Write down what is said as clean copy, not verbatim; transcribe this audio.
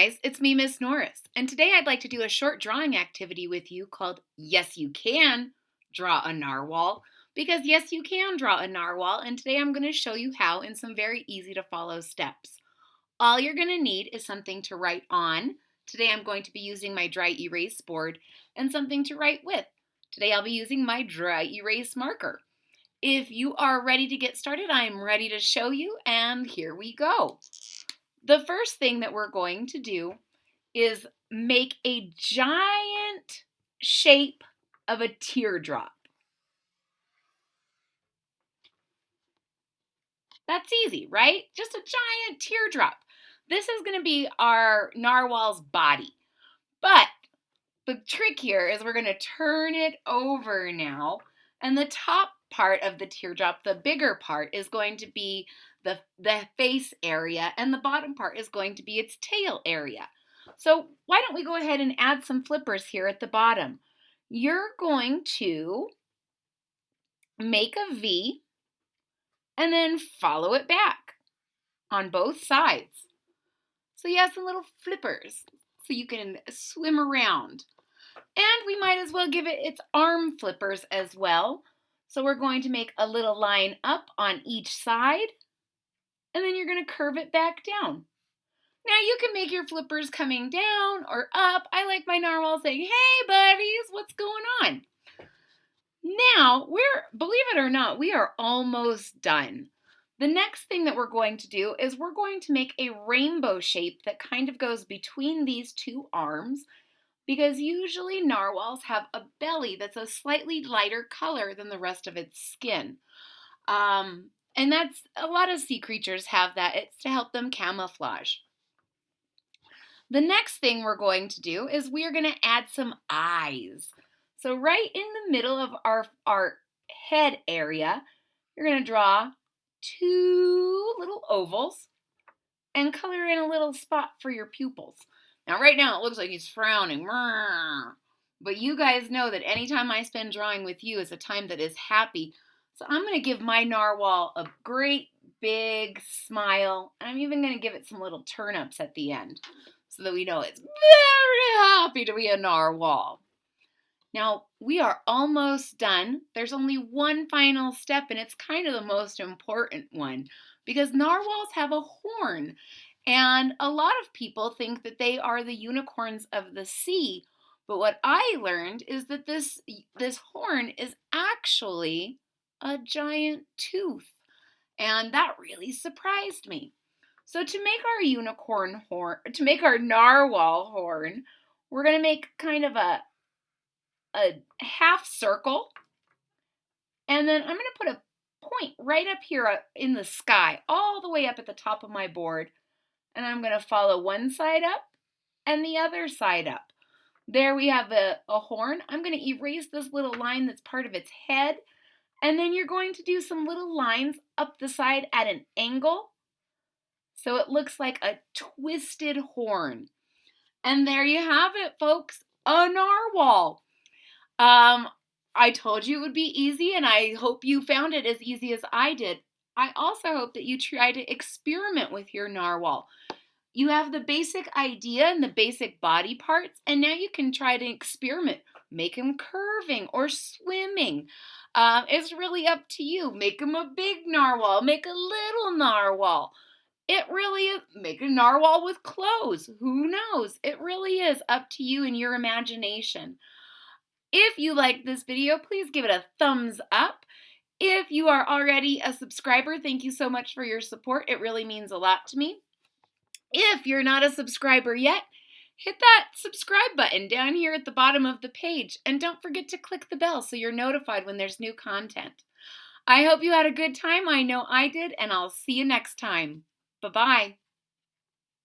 Guys, it's me, Miss Norris, and today I'd like to do a short drawing activity with you called Yes You Can Draw a Narwhal, because yes you can draw a narwhal, and today I'm going to show you how in some very easy to follow steps. All you're going to need is something to write on. Today I'm going to be using my dry erase board and something to write with. Today I'll be using my dry erase marker. If you are ready to get started, I'm ready to show you, and here we go. The first thing that we're going to do is make a giant shape of a teardrop. That's easy, right? Just a giant teardrop. This is going to be our narwhal's body. But the trick here is we're going to turn it over now, and the top part of the teardrop, the bigger part, is going to be the face area, and the bottom part is going to be its tail area. So why don't we go ahead and add some flippers here at the bottom. You're going to make a V and then follow it back on both sides. So you have some little flippers so you can swim around. And we might as well give it its arm flippers as well. So we're going to make a little line up on each side, and then you're going to curve it back down. Now you can make your flippers coming down or up. I like my narwhal saying, "Hey buddies, what's going on?" Now, believe it or not, we are almost done. The next thing that we're going to do is we're going to make a rainbow shape that kind of goes between these two arms, because usually narwhals have a belly that's a slightly lighter color than the rest of its skin. And that's a lot of sea creatures have that. It's to help them camouflage. The next thing we're going to do is we're going to add some eyes. So right in the middle of our head area, you're going to draw two little ovals and color in a little spot for your pupils. Now right now it looks like he's frowning, but you guys know that anytime I spend drawing with you is a time that is happy. So I'm going to give my narwhal a great big smile, and I'm even going to give it some little turnips at the end so that we know it's very happy to be a narwhal. Now, we are almost done. There's only one final step, and it's kind of the most important one, because narwhals have a horn, and a lot of people think that they are the unicorns of the sea. But what I learned is that this horn is actually a giant tooth, and that really surprised me. So to make our narwhal horn, we're going to make kind of a half circle, and then I'm going to put a point right up here in the sky, all the way up at the top of my board, and I'm going to follow one side up and the other side up. There we have a horn. I'm going to erase this little line that's part of its head, and then you're going to do some little lines up the side at an angle so it looks like a twisted horn. And there you have it, folks, a narwhal. I told you it would be easy, and I hope you found it as easy as I did. I also hope that you try to experiment with your narwhal. You have the basic idea and the basic body parts, and now you can try to experiment. Make him curving or swimming. It's really up to you. Make him a big narwhal. Make a little narwhal. It really is. Make a narwhal with clothes. Who knows? It really is up to you and your imagination. If you liked this video, please give it a thumbs up. If you are already a subscriber, thank you so much for your support. It really means a lot to me. If you're not a subscriber yet, hit that subscribe button down here at the bottom of the page, and don't forget to click the bell so you're notified when there's new content. I hope you had a good time. I know I did, and I'll see you next time. Bye-bye.